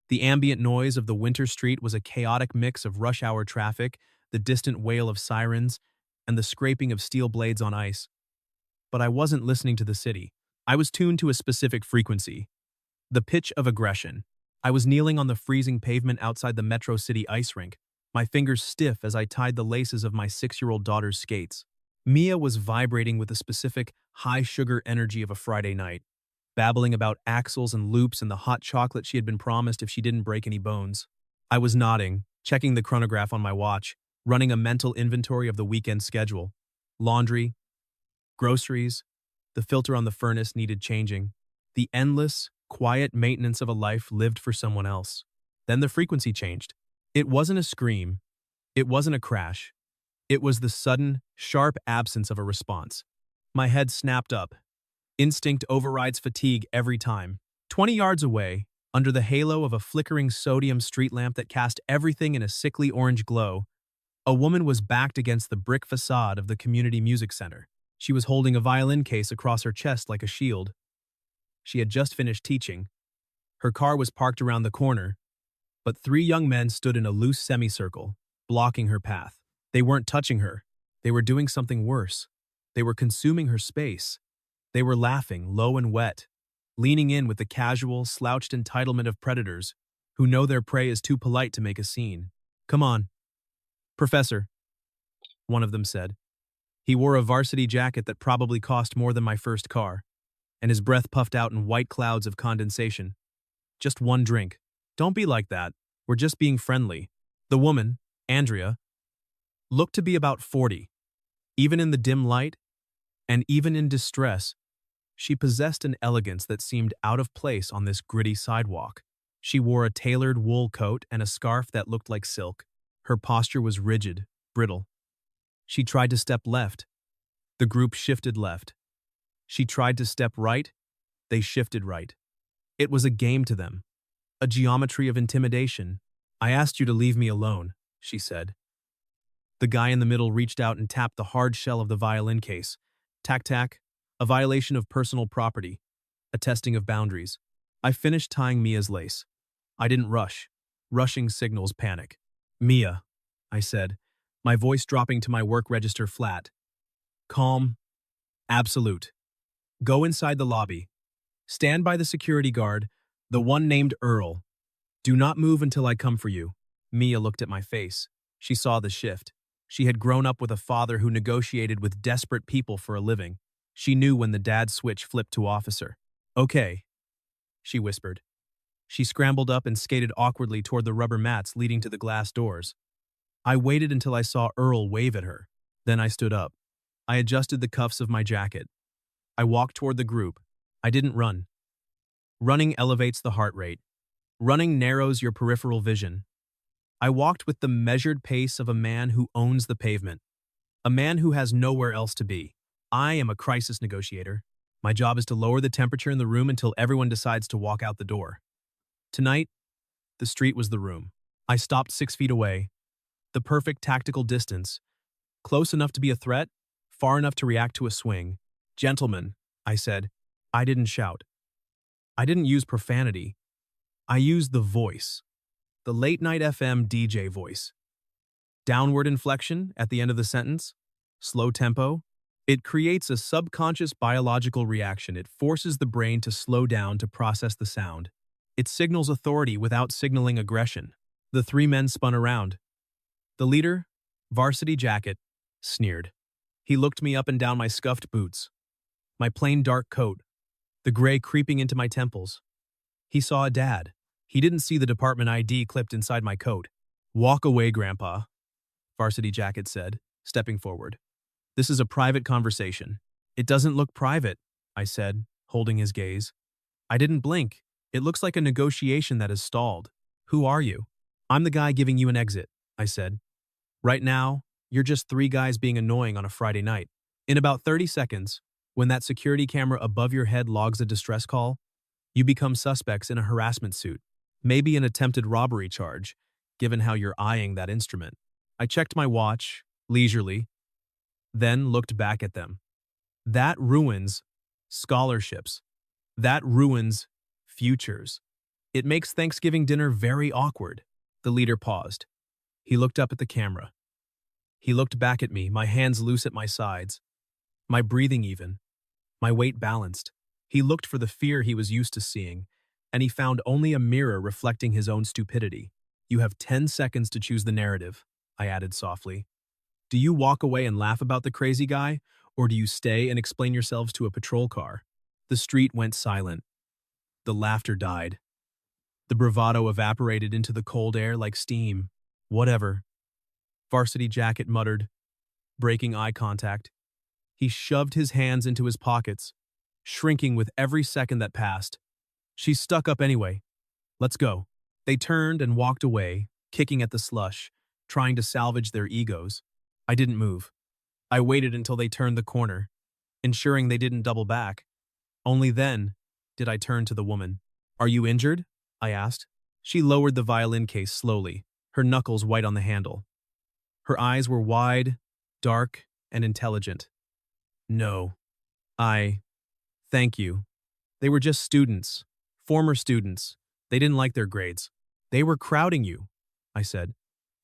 The ambient noise of the winter street was a chaotic mix of rush hour traffic, the distant wail of sirens, and the scraping of steel blades on ice. But I wasn't listening to the city. I was tuned to a specific frequency, the pitch of aggression. I was kneeling on the freezing pavement outside the Metro City Ice Rink, my fingers stiff as I tied the laces of my 6-year-old daughter's skates. Mia was vibrating with the specific, high-sugar energy of a Friday night, babbling about axles and loops and the hot chocolate she had been promised if she didn't break any bones. I was nodding, checking the chronograph on my watch, running a mental inventory of the weekend schedule. Laundry, groceries, the filter on the furnace needed changing. The endless, quiet maintenance of a life lived for someone else. Then the frequency changed. It wasn't a scream. It wasn't a crash. It was the sudden, sharp absence of a response. My head snapped up. Instinct overrides fatigue every time. 20 yards away, under the halo of a flickering sodium street lamp that cast everything in a sickly orange glow, a woman was backed against the brick facade of the community music center. She was holding a violin case across her chest like a shield. She had just finished teaching. Her car was parked around the corner, but 3 young men stood in a loose semicircle, blocking her path. They weren't touching her. They were doing something worse. They were consuming her space. They were laughing, low and wet, leaning in with the casual, slouched entitlement of predators who know their prey is too polite to make a scene. "Come on, Professor," one of them said. He wore a varsity jacket that probably cost more than my first car, and his breath puffed out in white clouds of condensation. "Just one drink. Don't be like that. We're just being friendly." The woman, Andrea, looked to be about 40. Even in the dim light, and even in distress, she possessed an elegance that seemed out of place on this gritty sidewalk. She wore a tailored wool coat and a scarf that looked like silk. Her posture was rigid, brittle. She tried to step left. The group shifted left. She tried to step right. They shifted right. It was a game to them, a geometry of intimidation. "I asked you to leave me alone," she said. The guy in the middle reached out and tapped the hard shell of the violin case. Tac-tac, a violation of personal property, a testing of boundaries. I finished tying Mia's lace. I didn't rush. Rushing signals panic. "Mia," I said, my voice dropping to my work register flat. "Calm. Absolute. Go inside the lobby. Stand by the security guard, the one named Earl. Do not move until I come for you." Mia looked at my face. She saw the shift. She had grown up with a father who negotiated with desperate people for a living. She knew when the dad switch flipped to officer. "Okay," she whispered. She scrambled up and skated awkwardly toward the rubber mats leading to the glass doors. I waited until I saw Earl wave at her. Then I stood up. I adjusted the cuffs of my jacket. I walked toward the group. I didn't run. Running elevates the heart rate. Running narrows your peripheral vision. I walked with the measured pace of a man who owns the pavement. A man who has nowhere else to be. I am a crisis negotiator. My job is to lower the temperature in the room until everyone decides to walk out the door. Tonight, the street was the room. I stopped 6 feet away. The perfect tactical distance. Close enough to be a threat, far enough to react to a swing. "Gentlemen," I said. I didn't shout. I didn't use profanity. I used the voice. The late-night FM DJ voice. Downward inflection at the end of the sentence. Slow tempo. It creates a subconscious biological reaction. It forces the brain to slow down to process the sound. It signals authority without signaling aggression. The 3 men spun around. The leader, varsity jacket, sneered. He looked me up and down my scuffed boots, my plain dark coat, the gray creeping into my temples. He saw a dad. He didn't see the department ID clipped inside my coat. "Walk away, Grandpa," varsity jacket said, stepping forward. "This is a private conversation." "It doesn't look private," I said, holding his gaze. I didn't blink. "It looks like a negotiation that has stalled." "Who are you?" "I'm the guy giving you an exit," I said. "Right now, you're just 3 guys being annoying on a Friday night. In about 30 seconds, when that security camera above your head logs a distress call, you become suspects in a harassment suit, maybe an attempted robbery charge, given how you're eyeing that instrument." I checked my watch, leisurely, then looked back at them. That ruins scholarships. That ruins futures. It makes Thanksgiving dinner very awkward. The leader paused. He looked up at the camera. He looked back at me, my hands loose at my sides, my breathing even, my weight balanced. He looked for the fear he was used to seeing, and he found only a mirror reflecting his own stupidity. You have 10 seconds to choose the narrative, I added softly. Do you walk away and laugh about the crazy guy, or do you stay and explain yourselves to a patrol car? The street went silent. The laughter died. The bravado evaporated into the cold air like steam. Whatever. Varsity Jacket muttered, breaking eye contact. He shoved his hands into his pockets, shrinking with every second that passed. She's stuck up anyway. Let's go. They turned and walked away, kicking at the slush, trying to salvage their egos. I didn't move. I waited until they turned the corner, ensuring they didn't double back. Only then did I turn to the woman. Are you injured? I asked. She lowered the violin case slowly, her knuckles white on the handle. Her eyes were wide, dark, and intelligent. No. Thank you. They were just students, former students. They didn't like their grades. They were crowding you, I said.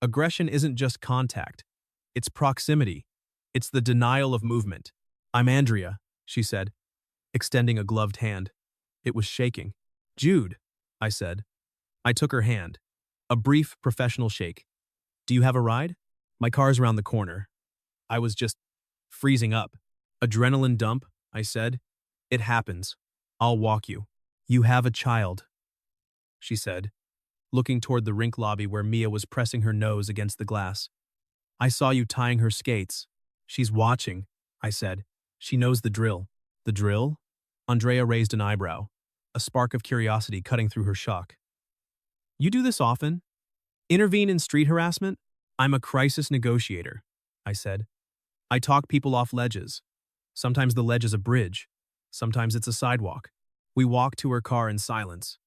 Aggression isn't just contact. It's proximity. It's the denial of movement. I'm Andrea, she said, extending a gloved hand. It was shaking. Jude, I said. I took her hand. A brief professional shake. Do you have a ride? My car's around the corner. I was just freezing up. Adrenaline dump, I said. It happens. I'll walk you. You have a child, she said, looking toward the rink lobby where Mia was pressing her nose against the glass. I saw you tying her skates. She's watching, I said. She knows the drill. The drill? Andrea raised an eyebrow, a spark of curiosity cutting through her shock. You do this often? Intervene in street harassment? I'm a crisis negotiator, I said. I talk people off ledges. Sometimes the ledge is a bridge. Sometimes it's a sidewalk. We walked to her car in silence.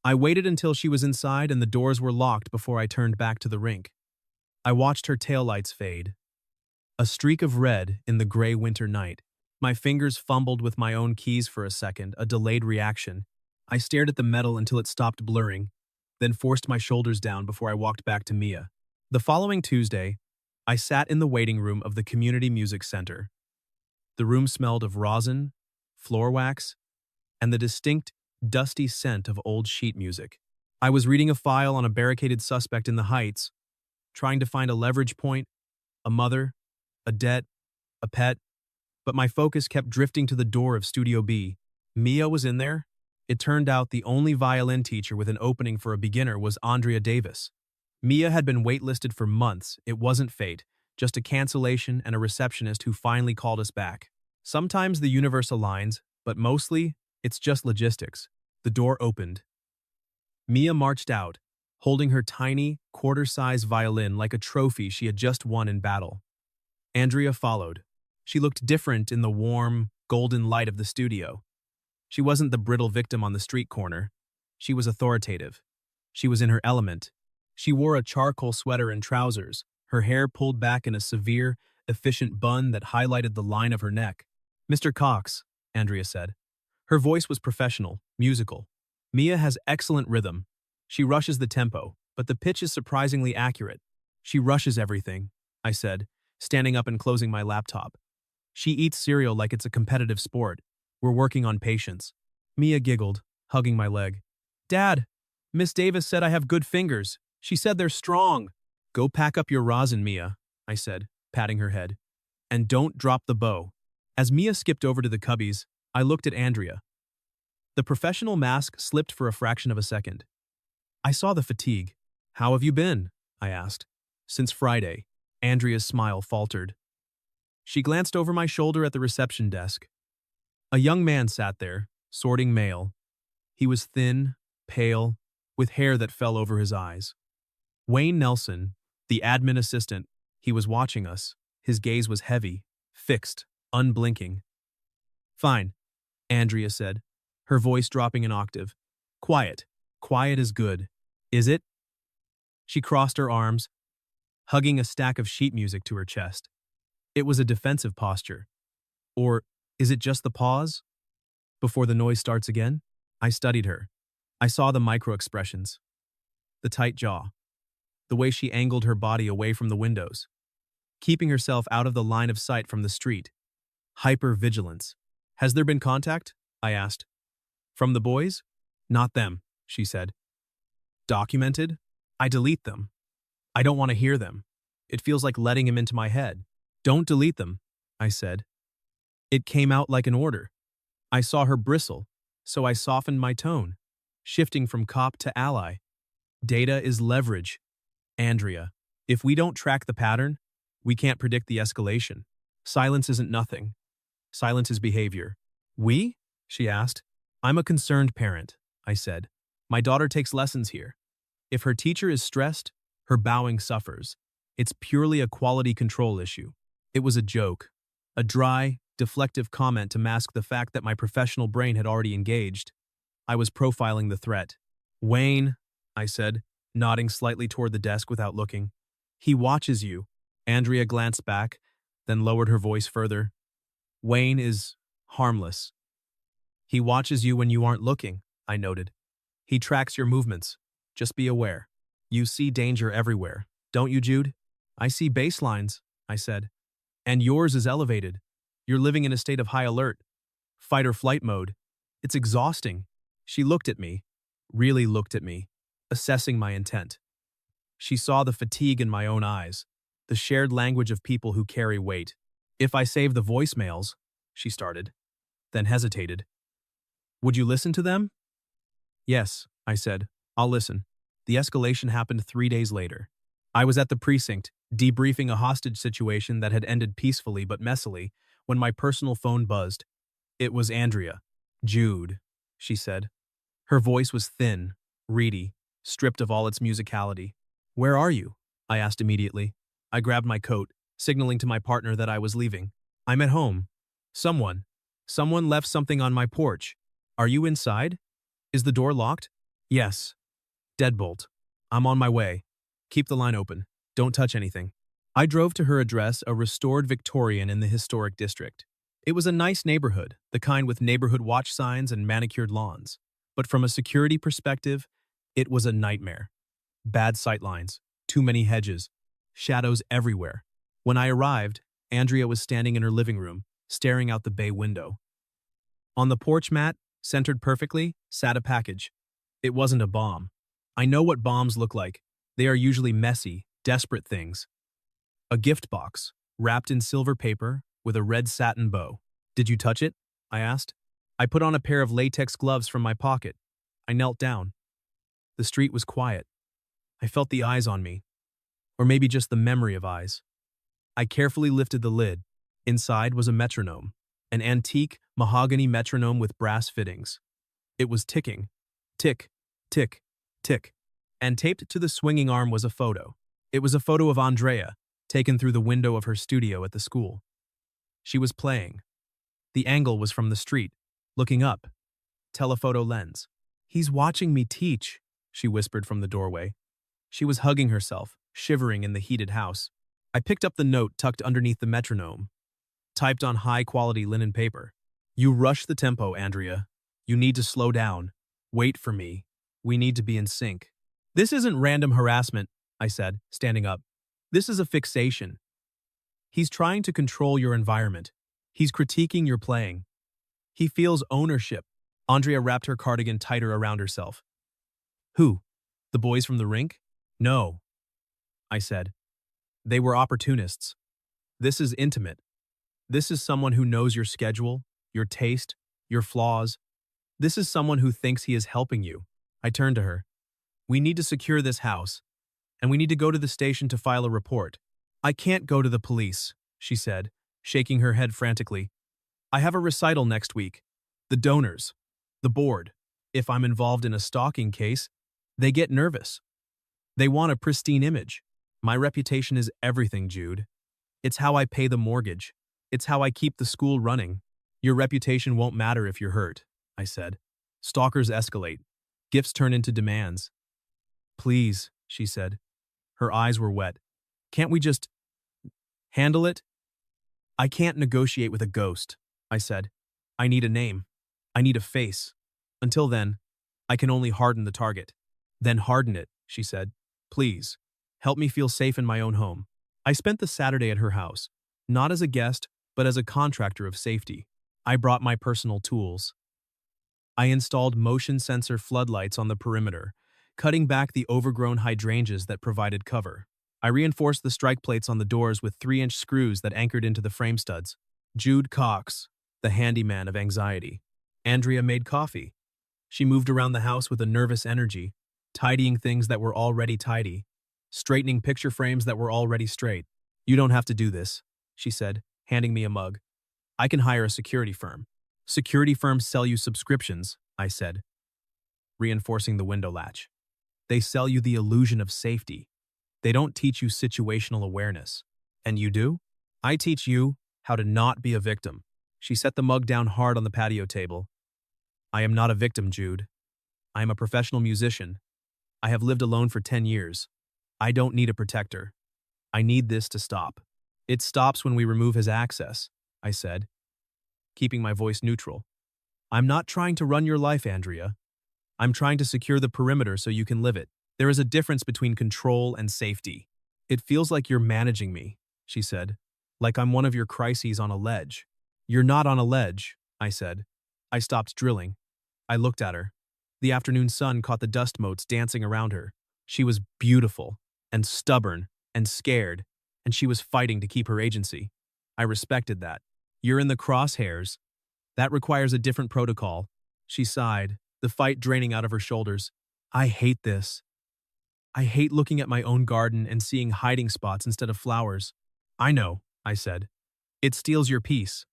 I waited until she was inside and the doors were locked before I turned back to the rink. I watched her taillights fade. A streak of red in the gray winter night. My fingers fumbled with my own keys for a second, a delayed reaction. I stared at the metal until it stopped blurring, then forced my shoulders down before I walked back to Mia. The following Tuesday, I sat in the waiting room of the Community Music Center. The room smelled of rosin, floor wax, and the distinct, dusty scent of old sheet music. I was reading a file on a barricaded suspect in the Heights, trying to find a leverage point, a mother, a debt, a pet, but my focus kept drifting to the door of Studio B. Mia was in there. It turned out the only violin teacher with an opening for a beginner was Andrea Davis. Mia had been waitlisted for months. It wasn't fate, just a cancellation and a receptionist who finally called us back. Sometimes the universe aligns, but mostly, it's just logistics. The door opened. Mia marched out, holding her tiny, quarter-size violin like a trophy she had just won in battle. Andrea followed. She looked different in the warm, golden light of the studio. She wasn't the brittle victim on the street corner. She was authoritative. She was in her element. She wore a charcoal sweater and trousers, her hair pulled back in a severe, efficient bun that highlighted the line of her neck. Mr. Cox, Andrea said. Her voice was professional, musical. Mia has excellent rhythm. She rushes the tempo, but the pitch is surprisingly accurate. She rushes everything, I said, standing up and closing my laptop. She eats cereal like it's a competitive sport. We're working on patience. Mia giggled, hugging my leg. Dad, Miss Davis said I have good fingers. She said they're strong. Go pack up your rosin, Mia, I said, patting her head. And don't drop the bow. As Mia skipped over to the cubbies, I looked at Andrea. The professional mask slipped for a fraction of a second. I saw the fatigue. How have you been? I asked. Since Friday. Andrea's smile faltered. She glanced over my shoulder at the reception desk. A young man sat there, sorting mail. He was thin, pale, with hair that fell over his eyes. Wayne Nelson, the admin assistant, he was watching us. His gaze was heavy, fixed, unblinking. Fine, Andrea said, her voice dropping an octave. Quiet. Quiet is good. Is it? She crossed her arms, hugging a stack of sheet music to her chest. It was a defensive posture. Or is it just the pause? Before the noise starts again? I studied her. I saw the micro-expressions, the tight jaw, the way she angled her body away from the windows, keeping herself out of the line of sight from the street. Hyper-vigilance. Has there been contact? I asked. From the boys? Not them, she said. Documented? I delete them. I don't want to hear them. It feels like letting him into my head. Don't delete them, I said. It came out like an order. I saw her bristle, so I softened my tone, shifting from cop to ally. Data is leverage. Andrea, if we don't track the pattern, we can't predict the escalation. Silence isn't nothing. Silence is behavior. We? She asked. I'm a concerned parent, I said. My daughter takes lessons here. If her teacher is stressed, her bowing suffers. It's purely a quality control issue. It was a joke, a dry, deflective comment to mask the fact that my professional brain had already engaged. I was profiling the threat. Wayne, I said, nodding slightly toward the desk without looking. He watches you. Andrea glanced back, then lowered her voice further. Wayne is harmless. He watches you when you aren't looking, I noted. He tracks your movements. Just be aware. You see danger everywhere, don't you, Jude? I see baselines, I said. And yours is elevated. You're living in a state of high alert. Fight or flight mode. It's exhausting. She looked at me, really looked at me, assessing my intent. She saw the fatigue in my own eyes, the shared language of people who carry weight. If I save the voicemails, she started, then hesitated. Would you listen to them? Yes, I said. I'll listen. The escalation happened 3 days later. I was at the precinct, debriefing a hostage situation that had ended peacefully but messily, when my personal phone buzzed. It was Andrea. Jude, she said. Her voice was thin, reedy, stripped of all its musicality. Where are you? I asked immediately. I grabbed my coat, signaling to my partner that I was leaving. I'm at home. Someone left something on my porch. Are you inside? Is the door locked? Yes. Deadbolt. I'm on my way. Keep the line open. Don't touch anything. I drove to her address, a restored Victorian in the historic district. It was a nice neighborhood, the kind with neighborhood watch signs and manicured lawns. But from a security perspective, it was a nightmare. Bad sightlines, too many hedges, shadows everywhere. When I arrived, Andrea was standing in her living room, staring out the bay window. On the porch mat, centered perfectly, sat a package. It wasn't a bomb. I know what bombs look like. They are usually messy, desperate things. A gift box, wrapped in silver paper, with a red satin bow. Did you touch it? I asked. I put on a pair of latex gloves from my pocket. I knelt down. The street was quiet. I felt the eyes on me. Or maybe just the memory of eyes. I carefully lifted the lid. Inside was a metronome. An antique, mahogany metronome with brass fittings. It was ticking. Tick, tick, tick. And taped to the swinging arm was a photo. It was a photo of Andrea, taken through the window of her studio at the school. She was playing. The angle was from the street, looking up. Telephoto lens. He's watching me teach, she whispered from the doorway. She was hugging herself, shivering in the heated house. I picked up the note tucked underneath the metronome, typed on high-quality linen paper. You rush the tempo, Andrea. You need to slow down. Wait for me. We need to be in sync. This isn't random harassment, I said, standing up. This is a fixation. He's trying to control your environment. He's critiquing your playing. He feels ownership. Andrea wrapped her cardigan tighter around herself. Who? The boys from the rink? No, I said. They were opportunists. This is intimate. This is someone who knows your schedule, your taste, your flaws. This is someone who thinks he is helping you. I turned to her. We need to secure this house, and we need to go to the station to file a report. I can't go to the police, she said, shaking her head frantically. I have a recital next week. The donors, the board, if I'm involved in a stalking case, they get nervous. They want a pristine image. My reputation is everything, Jude. It's how I pay the mortgage. It's how I keep the school running. Your reputation won't matter if you're hurt, I said. Stalkers escalate. Gifts turn into demands. Please, she said. Her eyes were wet. Can't we just handle it? I can't negotiate with a ghost, I said. I need a name. I need a face. Until then, I can only harden the target. Then harden it, she said. Please. Help me feel safe in my own home. I spent the Saturday at her house, not as a guest, but as a contractor of safety. I brought my personal tools. I installed motion sensor floodlights on the perimeter, cutting back the overgrown hydrangeas that provided cover. I reinforced the strike plates on the doors with 3-inch screws that anchored into the frame studs. Jude Cox, the handyman of anxiety. Andrea made coffee. She moved around the house with a nervous energy, tidying things that were already tidy, straightening picture frames that were already straight. You don't have to do this, she said, handing me a mug. I can hire a security firm. Security firms sell you subscriptions, I said, reinforcing the window latch. They sell you the illusion of safety. They don't teach you situational awareness. And you do? I teach you how to not be a victim. She set the mug down hard on the patio table. I am not a victim, Jude. I am a professional musician. I have lived alone for 10 years. I don't need a protector. I need this to stop. It stops when we remove his access, I said, keeping my voice neutral. I'm not trying to run your life, Andrea. I'm trying to secure the perimeter so you can live it. There is a difference between control and safety. It feels like you're managing me, she said, like I'm one of your crises on a ledge. You're not on a ledge, I said. I stopped drilling. I looked at her. The afternoon sun caught the dust motes dancing around her. She was beautiful and stubborn and scared, and she was fighting to keep her agency. I respected that. You're in the crosshairs. That requires a different protocol. She sighed, the fight draining out of her shoulders. I hate this. I hate looking at my own garden and seeing hiding spots instead of flowers. I know, I said. It steals your peace.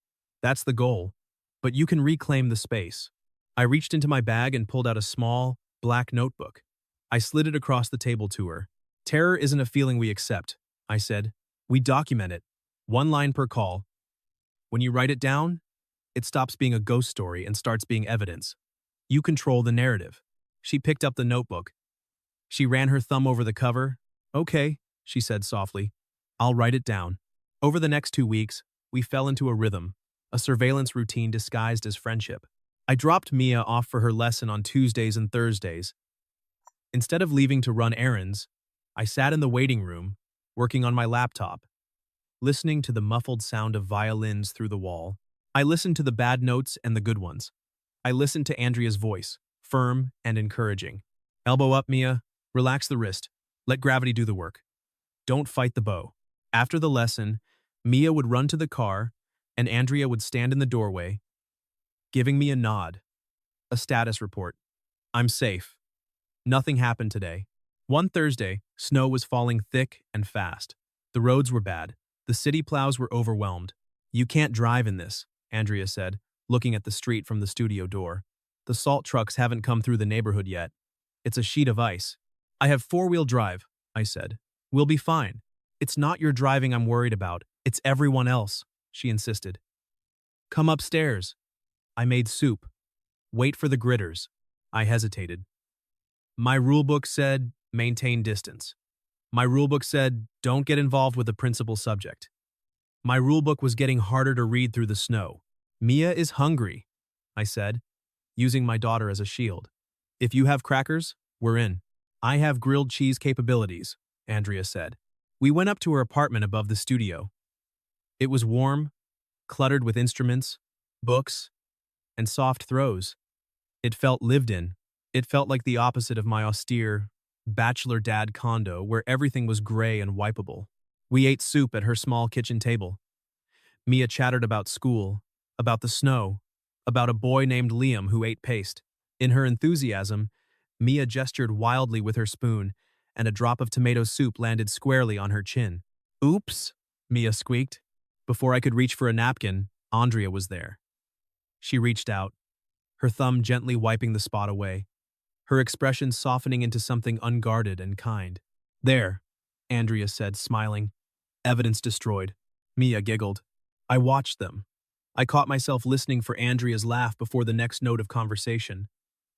That's the goal. But you can reclaim the space. I reached into my bag and pulled out a small, black notebook. I slid it across the table to her. Terror isn't a feeling we accept, I said. We document it. 1 line per call. When you write it down, it stops being a ghost story and starts being evidence. You control the narrative. She picked up the notebook. She ran her thumb over the cover. Okay, she said softly. I'll write it down. Over the next 2 weeks, we fell into a rhythm, a surveillance routine disguised as friendship. I dropped Mia off for her lesson on Tuesdays and Thursdays. Instead of leaving to run errands, I sat in the waiting room, working on my laptop, listening to the muffled sound of violins through the wall. I listened to the bad notes and the good ones. I listened to Andrea's voice, firm and encouraging. Elbow up, Mia. Relax the wrist. Let gravity do the work. Don't fight the bow. After the lesson, Mia would run to the car, and Andrea would stand in the doorway, giving me a nod, a status report. I'm safe. Nothing happened today. One Thursday, snow was falling thick and fast. The roads were bad. The city plows were overwhelmed. You can't drive in this, Andrea said, looking at the street from the studio door. The salt trucks haven't come through the neighborhood yet. It's a sheet of ice. I have 4-wheel drive, I said. We'll be fine. It's not your driving I'm worried about. It's everyone else, she insisted. Come upstairs. I made soup. Wait for the gritters. I hesitated. My rulebook said, maintain distance. My rulebook said, don't get involved with the principal subject. My rulebook was getting harder to read through the snow. Mia is hungry, I said, using my daughter as a shield. If you have crackers, we're in. I have grilled cheese capabilities, Andrea said. We went up to her apartment above the studio. It was warm, cluttered with instruments, books, and soft throws. It felt lived in. It felt like the opposite of my austere, bachelor dad condo where everything was gray and wipeable. We ate soup at her small kitchen table. Mia chattered about school, about the snow, about a boy named Liam who ate paste. In her enthusiasm, Mia gestured wildly with her spoon, and a drop of tomato soup landed squarely on her chin. Oops, Mia squeaked. Before I could reach for a napkin, Andrea was there. She reached out, her thumb gently wiping the spot away, her expression softening into something unguarded and kind. There, Andrea said, smiling. Evidence destroyed. Mia giggled. I watched them. I caught myself listening for Andrea's laugh before the next note of conversation.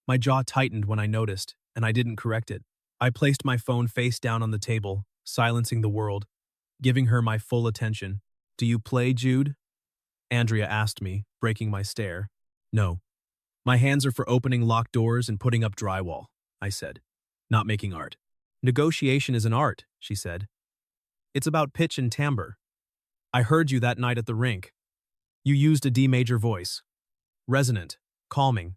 My jaw tightened when I noticed, and I didn't correct it. I placed my phone face down on the table, silencing the world, giving her my full attention. Do you play, Jude? Andrea asked me, breaking my stare. No. My hands are for opening locked doors and putting up drywall, I said, not making art. Negotiation is an art, she said. It's about pitch and timbre. I heard you that night at the rink. You used a D major voice. Resonant, calming.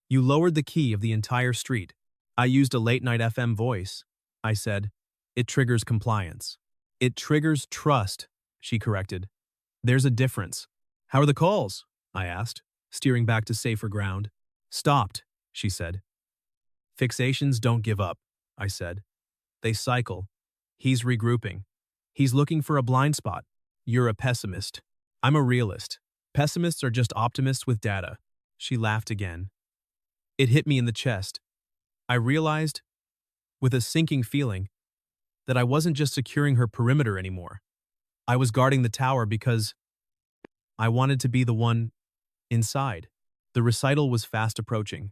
You lowered the key of the entire street. I used a late-night FM voice, I said. It triggers compliance. It triggers trust, she corrected. There's a difference. How are the calls? I asked, steering back to safer ground. Stopped, she said. Fixations don't give up, I said. They cycle. He's regrouping. He's looking for a blind spot. You're a pessimist. I'm a realist. Pessimists are just optimists with data. She laughed again. It hit me in the chest. I realized, with a sinking feeling, that I wasn't just securing her perimeter anymore. I was guarding the tower because I wanted to be the one inside. The recital was fast approaching.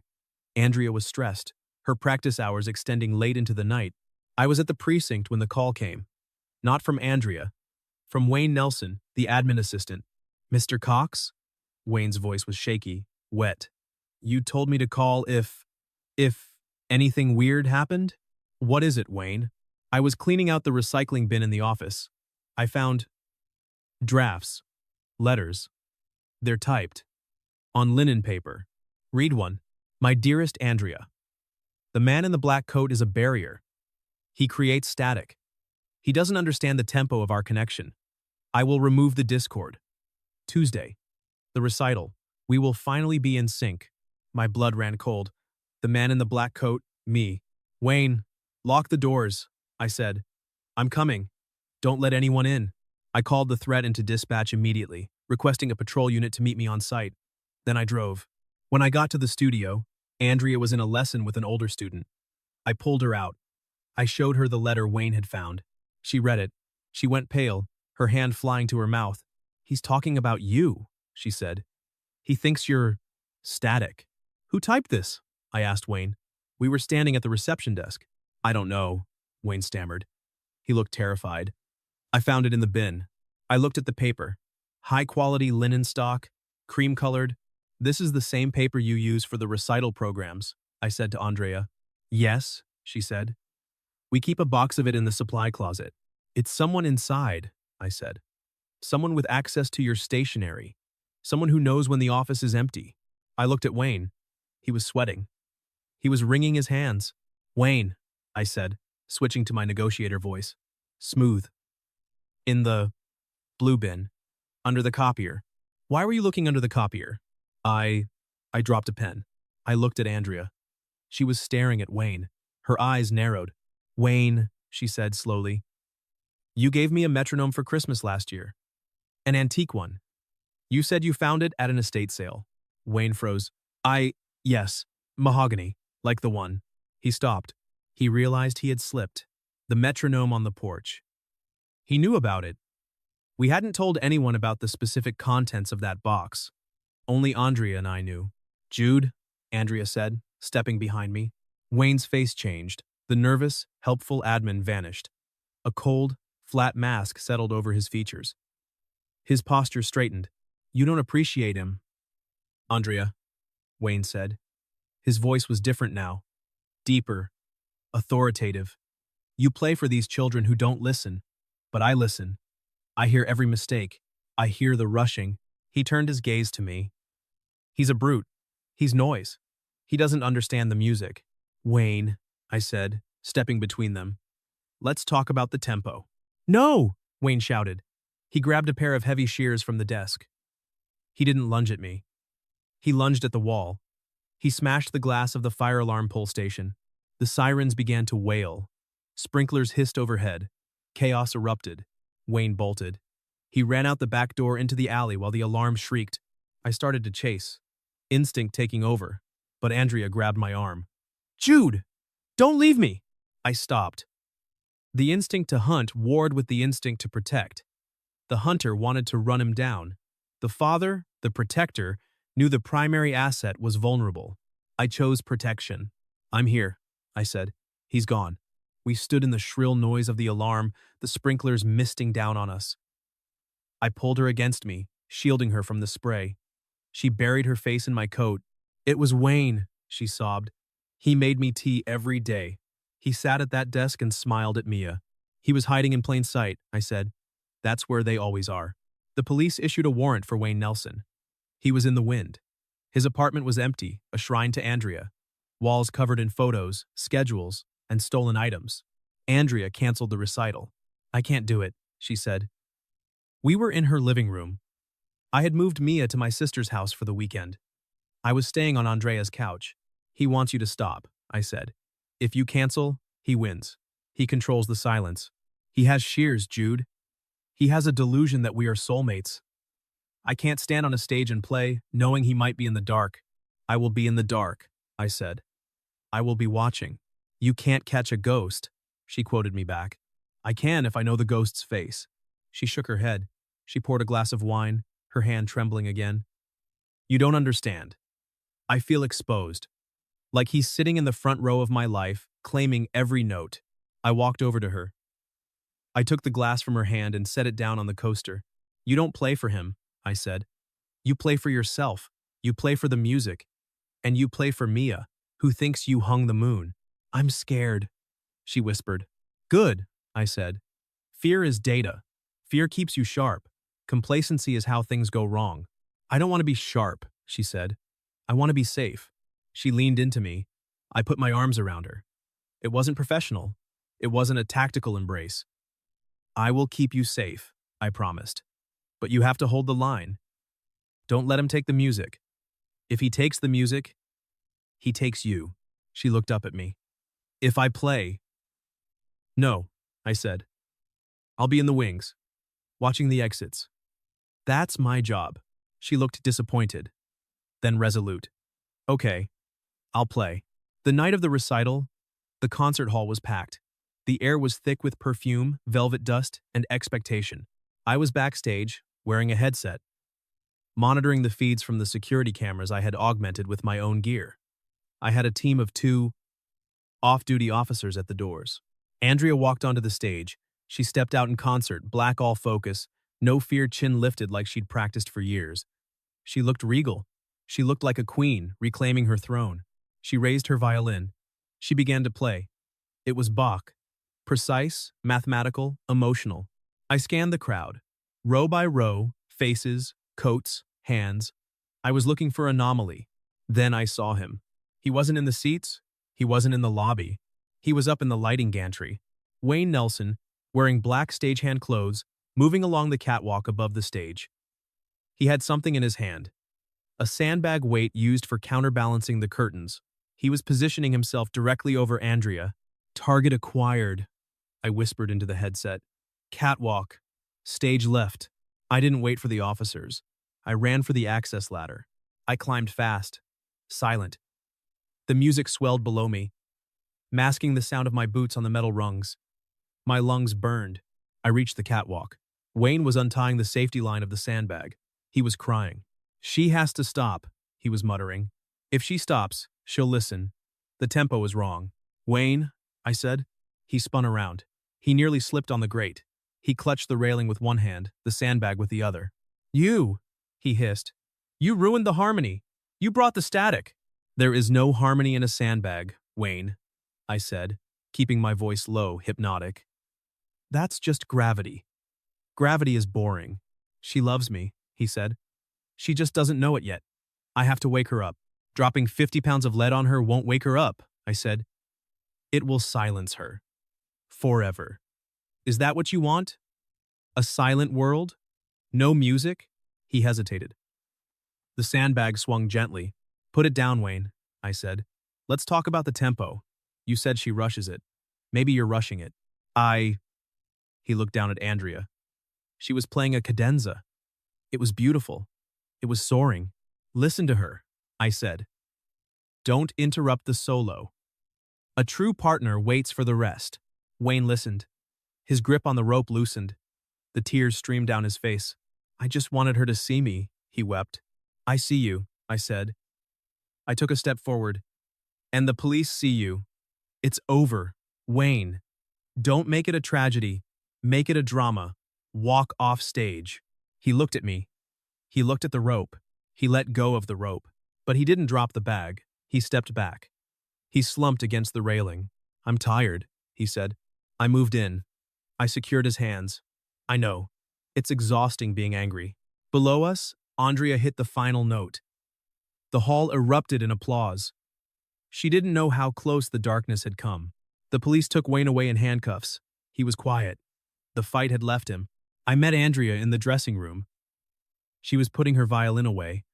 Andrea was stressed, her practice hours extending late into the night. I was at the precinct when the call came. Not from Andrea, from Wayne Nelson, the admin assistant. Mr. Cox? Wayne's voice was shaky, wet. You told me to call if anything weird happened? What is it, Wayne? I was cleaning out the recycling bin in the office. I found drafts, letters. They're typed. On linen paper. Read one. My dearest Andrea. The man in the black coat is a barrier. He creates static. He doesn't understand the tempo of our connection. I will remove the discord. Tuesday. The recital. We will finally be in sync. My blood ran cold. The man in the black coat, me. Wayne, lock the doors, I said. I'm coming. Don't let anyone in. I called the threat into dispatch immediately, requesting a patrol unit to meet me on site. Then I drove. When I got to the studio, Andrea was in a lesson with an older student. I pulled her out. I showed her the letter Wayne had found. She read it. She went pale, her hand flying to her mouth. He's talking about you, she said. He thinks you're static. Who typed this? I asked Wayne. We were standing at the reception desk. I don't know, Wayne stammered. He looked terrified. I found it in the bin. I looked at the paper. High-quality linen stock, cream-colored. This is the same paper you use for the recital programs, I said to Andrea. Yes, she said. We keep a box of it in the supply closet. It's someone inside, I said. Someone with access to your stationery. Someone who knows when the office is empty. I looked at Wayne. He was sweating. He was wringing his hands. Wayne, I said, switching to my negotiator voice. Smooth. In the blue bin. Under the copier. Why were you looking under the copier? I dropped a pen. I looked at Andrea. She was staring at Wayne. Her eyes narrowed. Wayne, she said slowly. You gave me a metronome for Christmas last year. An antique one. You said you found it at an estate sale. Wayne froze. Yes, mahogany, like the one. He stopped. He realized he had slipped. The metronome on the porch. He knew about it. We hadn't told anyone about the specific contents of that box. Only Andrea and I knew. Jude, Andrea said, stepping behind me. Wayne's face changed. The nervous, helpful admin vanished. A cold, flat mask settled over his features. His posture straightened. You don't appreciate him. Andrea, Wayne said. His voice was different now. Deeper. Authoritative. You play for these children who don't listen. But I listen. I hear every mistake. I hear the rushing. He turned his gaze to me. He's a brute. He's noise. He doesn't understand the music. Wayne, I said, stepping between them. Let's talk about the tempo. No, Wayne shouted. He grabbed a pair of heavy shears from the desk. He didn't lunge at me. He lunged at the wall. He smashed the glass of the fire alarm pull station. The sirens began to wail. Sprinklers hissed overhead. Chaos erupted. Wayne bolted. He ran out the back door into the alley while the alarm shrieked. I started to chase, instinct taking over, but Andrea grabbed my arm. Jude! Don't leave me! I stopped. The instinct to hunt warred with the instinct to protect. The hunter wanted to run him down. The father, the protector, knew the primary asset was vulnerable. I chose protection. I'm here, I said. He's gone. We stood in the shrill noise of the alarm, the sprinklers misting down on us. I pulled her against me, shielding her from the spray. She buried her face in my coat. It was Wayne, she sobbed. He made me tea every day. He sat at that desk and smiled at Mia. He was hiding in plain sight, I said. That's where they always are. The police issued a warrant for Wayne Nelson. He was in the wind. His apartment was empty, a shrine to Andrea. Walls covered in photos, schedules, and stolen items. Andrea canceled the recital. I can't do it, she said. We were in her living room. I had moved Mia to my sister's house for the weekend. I was staying on Andrea's couch. He wants you to stop, I said. If you cancel, he wins. He controls the silence. He has shears, Jude. He has a delusion that we are soulmates. I can't stand on a stage and play, knowing he might be in the dark. I will be in the dark, I said. I will be watching. You can't catch a ghost, she quoted me back. I can if I know the ghost's face. She shook her head. She poured a glass of wine, her hand trembling again. You don't understand. I feel exposed. Like he's sitting in the front row of my life, claiming every note. I walked over to her. I took the glass from her hand and set it down on the coaster. You don't play for him, I said. You play for yourself. You play for the music. And you play for Mia, who thinks you hung the moon. I'm scared, she whispered. Good, I said. Fear is data. Fear keeps you sharp. Complacency is how things go wrong. I don't want to be sharp, she said. I want to be safe. She leaned into me. I put my arms around her. It wasn't professional. It wasn't a tactical embrace. I will keep you safe, I promised. But you have to hold the line. Don't let him take the music. If he takes the music, he takes you. She looked up at me. If I play... No, I said. I'll be in the wings, watching the exits. That's my job. She looked disappointed, then resolute. Okay, I'll play. The night of the recital, the concert hall was packed. The air was thick with perfume, velvet dust, and expectation. I was backstage, wearing a headset, monitoring the feeds from the security cameras I had augmented with my own gear. I had a team of 2 off-duty officers at the doors. Andrea walked onto the stage. She stepped out in concert, black all focus, no fear, chin lifted like she'd practiced for years. She looked regal. She looked like a queen, reclaiming her throne. She raised her violin. She began to play. It was Bach. Precise, mathematical, emotional. I scanned the crowd. Row by row, faces, coats, hands. I was looking for anomaly. Then I saw him. He wasn't in the seats. He wasn't in the lobby. He was up in the lighting gantry. Wayne Nelson, wearing black stagehand clothes, moving along the catwalk above the stage. He had something in his hand. A sandbag weight used for counterbalancing the curtains. He was positioning himself directly over Andrea. Target acquired, I whispered into the headset. Catwalk. Stage left. I didn't wait for the officers. I ran for the access ladder. I climbed fast. Silent. The music swelled below me, masking the sound of my boots on the metal rungs. My lungs burned. I reached the catwalk. Wayne was untying the safety line of the sandbag. He was crying. She has to stop, he was muttering. If she stops, she'll listen. The tempo is wrong. Wayne, I said. He spun around. He nearly slipped on the grate. He clutched the railing with one hand, the sandbag with the other. You, he hissed. You ruined the harmony. You brought the static. There is no harmony in a sandbag, Wayne, I said, keeping my voice low, hypnotic. That's just gravity. Gravity is boring. She loves me, he said. She just doesn't know it yet. I have to wake her up. Dropping 50 pounds of lead on her won't wake her up, I said. It will silence her. Forever. Is that what you want? A silent world? No music? He hesitated. The sandbag swung gently. Put it down, Wayne, I said. Let's talk about the tempo. You said she rushes it. Maybe you're rushing it. He looked down at Andrea. She was playing a cadenza. It was beautiful. It was soaring. Listen to her, I said. Don't interrupt the solo. A true partner waits for the rest. Wayne listened. His grip on the rope loosened. The tears streamed down his face. I just wanted her to see me, he wept. I see you, I said. I took a step forward. And the police see you. It's over, Wayne. Don't make it a tragedy. Make it a drama. Walk off stage. He looked at me. He looked at the rope. He let go of the rope. But he didn't drop the bag. He stepped back. He slumped against the railing. "I'm tired," he said. I moved in. I secured his hands. I know. It's exhausting being angry. Below us, Andrea hit the final note. The hall erupted in applause. She didn't know how close the darkness had come. The police took Wayne away in handcuffs. He was quiet. The fight had left him. I met Andrea in the dressing room. She was putting her violin away.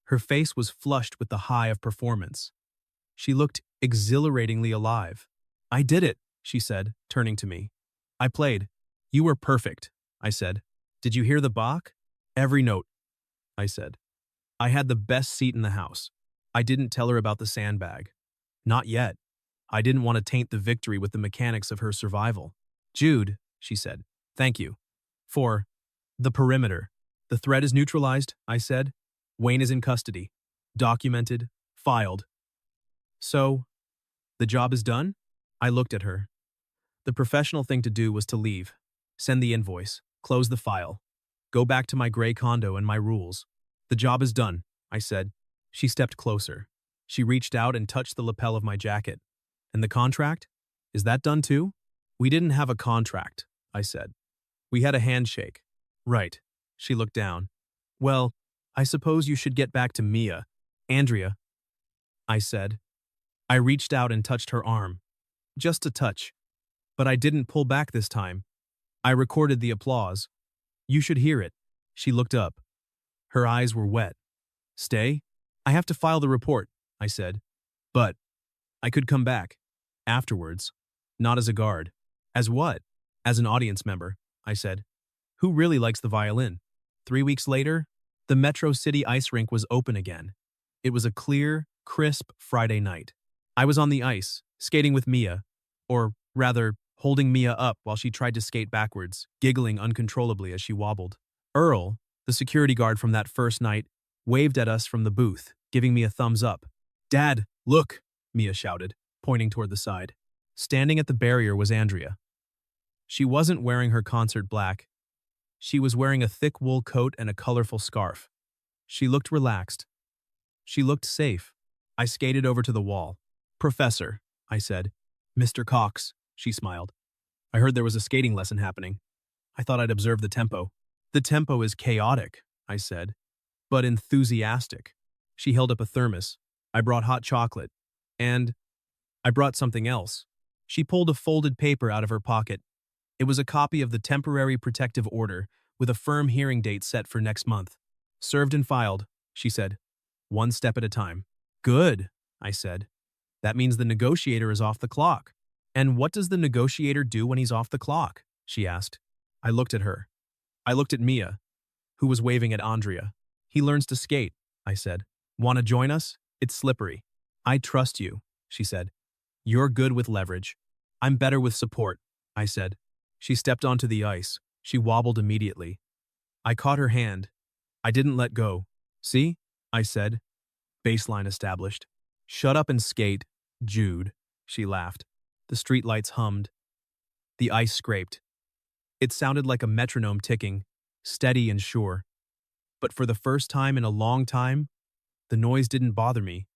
Her face was flushed with the high of performance. She looked exhilaratingly alive. "I did it," she said, turning to me. "I played. You were perfect," I said. "Did you hear the Bach?" "Every note," I said. I had the best seat in the house. I didn't tell her about the sandbag. Not yet. I didn't want to taint the victory with the mechanics of her survival. "Jude," she said, "thank you. For the perimeter. The threat is neutralized," I said. "Wayne is in custody. Documented. Filed." "So, the job is done?" I looked at her. The professional thing to do was to leave. Send the invoice. Close the file. Go back to my gray condo and my rules. "The job is done," I said. She stepped closer. She reached out and touched the lapel of my jacket. "And the contract? Is that done too?" "We didn't have a contract," I said. "We had a handshake." "Right." She looked down. "Well, I suppose you should get back to Mia. Andrea," I said. I reached out and touched her arm. Just a touch. But I didn't pull back this time. I recorded the applause. "You should hear it." She looked up. Her eyes were wet. "Stay? I have to file the report," I said. "But I could come back. Afterwards. Not as a guard." "As what?" "As an audience member," I said. "Who really likes the violin?" 3 weeks later, the Metro City Ice Rink was open again. It was a clear, crisp Friday night. I was on the ice, skating with Mia, or rather, holding Mia up while she tried to skate backwards, giggling uncontrollably as she wobbled. Earl, the security guard from that first night, waved at us from the booth, giving me a thumbs up. "Dad, look!" Mia shouted, pointing toward the side. Standing at the barrier was Andrea. She wasn't wearing her concert black. She was wearing a thick wool coat and a colorful scarf. She looked relaxed. She looked safe. I skated over to the wall. "Professor," I said. "Mr. Cox," she smiled. "I heard there was a skating lesson happening. I thought I'd observe the tempo." "The tempo is chaotic," I said, "but enthusiastic." She held up a thermos. I brought hot chocolate. And I brought something else. She pulled a folded paper out of her pocket. It was a copy of the Temporary Protective Order with a firm hearing date set for next month. "Served and filed," she said. "One step at a time." "Good," I said. "That means the negotiator is off the clock." "And what does the negotiator do when he's off the clock?" she asked. I looked at her. I looked at Mia, who was waving at Andrea. "He learns to skate," I said. "Want to join us? It's slippery." "I trust you," she said. "You're good with leverage." "I'm better with support," I said. She stepped onto the ice. She wobbled immediately. I caught her hand. I didn't let go. "See?" I said. Baseline established. "Shut up and skate, Jude," she laughed. The streetlights hummed. The ice scraped. It sounded like a metronome ticking, steady and sure. But for the first time in a long time, the noise didn't bother me.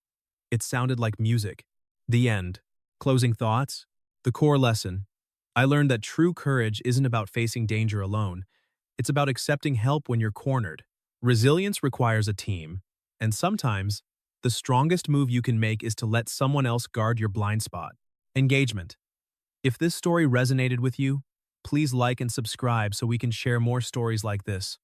It sounded like music. The end. Closing thoughts. The core lesson. I learned that true courage isn't about facing danger alone. It's about accepting help when you're cornered. Resilience requires a team. And sometimes, the strongest move you can make is to let someone else guard your blind spot. Engagement. If this story resonated with you, please like and subscribe so we can share more stories like this.